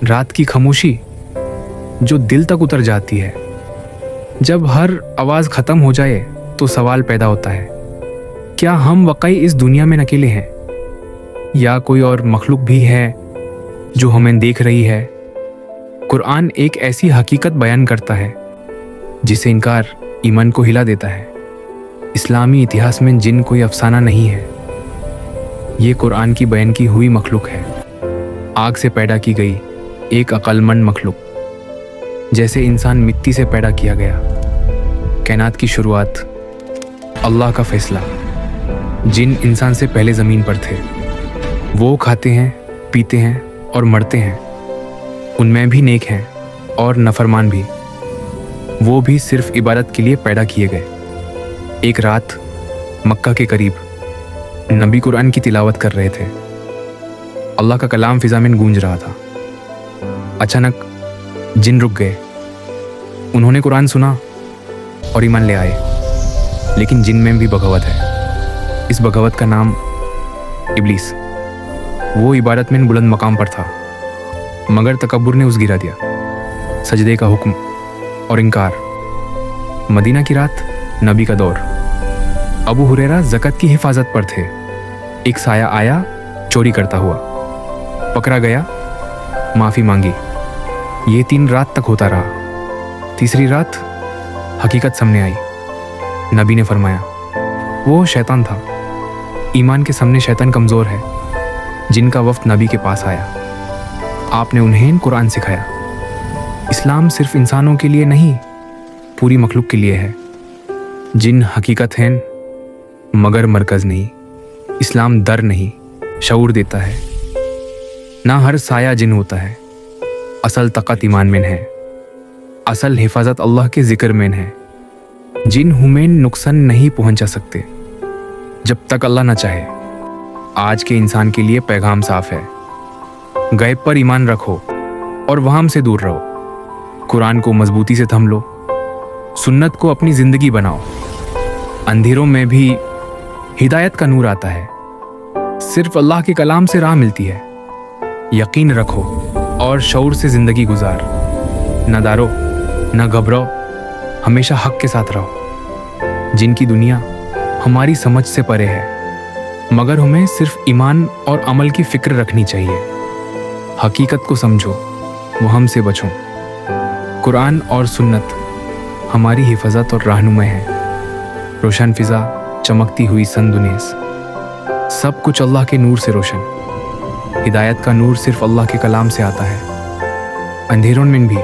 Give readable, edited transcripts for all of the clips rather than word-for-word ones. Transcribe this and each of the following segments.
रात की खामोशी जो दिल तक उतर जाती है। जब हर आवाज़ ख़त्म हो जाए तो सवाल पैदा होता है, क्या हम वाकई इस दुनिया में अकेले हैं या कोई और मखलूक भी है जो हमें देख रही है। कुरान एक ऐसी हकीकत बयान करता है जिसे इनकार ईमान को हिला देता है। इस्लामी इतिहास में जिन कोई अफसाना नहीं है, ये कुरान की बयान की हुई मखलूक है। आग से पैदा की गई एक अक्लमंद मखलूक, जैसे इंसान मिट्टी से पैदा किया गया। कायनात की शुरुआत, अल्लाह का फैसला। जिन इंसान से पहले ज़मीन पर थे, वो खाते हैं, पीते हैं और मरते हैं। उनमें भी नेक हैं और नफरमान भी। वो भी सिर्फ इबादत के लिए पैदा किए गए। एक रात मक्का के करीब नबी कुरान की तिलावत कर रहे थे। अल्लाह का कलाम फिज़ा में गूंज रहा था। अचानक जिन रुक गए। उन्होंने कुरान सुना और ईमान ले आए। लेकिन जिन में भी बगावत है। इस बगावत का नाम इब्लीस। वो इबादत में बुलंद मकाम पर था, मगर तकब्बुर ने उस गिरा दिया। सजदे का हुक्म और इनकार। मदीना की रात, नबी का दौर। अबू हुरैरा ज़कात की हिफाजत पर थे। एक साया आया चोरी करता हुआ, पकड़ा गया, माफ़ी मांगी। ये 3 रात तक होता रहा। तीसरी रात हकीकत सामने आई। नबी ने फरमाया, वो शैतान था। ईमान के सामने शैतान कमज़ोर है। जिनका वफ्द नबी के पास आया, आपने उन्हें कुरान सिखाया। इस्लाम सिर्फ इंसानों के लिए नहीं, पूरी मखलूक के लिए है। जिन हकीकत हैं मगर मरकज़ नहीं। इस्लाम दर नहीं, शऊर देता है। ना हर साया जिन होता है। असल तक़त ईमान में है। असल हिफाजत अल्लाह के ज़िक्र में है। जिन हमें नुकसान नहीं पहुंचा सकते जब तक अल्लाह ना चाहे। आज के इंसान के लिए पैगाम साफ है, गैब पर ईमान रखो और वहम से दूर रहो। कुरान को मजबूती से थम लो, सुन्नत को अपनी ज़िंदगी बनाओ। अंधेरों में भी हिदायत का नूर आता है। सिर्फ अल्लाह के कलाम से राह मिलती है। यकीन रखो और शऊर से ज़िंदगी गुजार। न डरो न घबराओ, हमेशा हक के साथ रहो। जिनकी दुनिया हमारी समझ से परे है, मगर हमें सिर्फ ईमान और अमल की फ़िक्र रखनी चाहिए। हकीकत को समझो, वहम से बचो। कुरान और सुन्नत हमारी हिफाजत और रहनुमाई है। रोशन फ़िज़ा, चमकती हुई संदुनेस, सब कुछ अल्लाह के नूर से रोशन। हिदायत का नूर सिर्फ अल्लाह के कलाम से आता है। अंधेरों में भी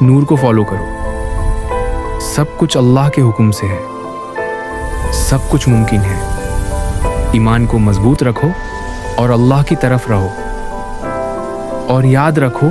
नूर को फॉलो करो। सब कुछ अल्लाह के हुक्म से है। सब कुछ मुमकिन है। ईमान को मजबूत रखो और अल्लाह की तरफ रहो। और याद रखो,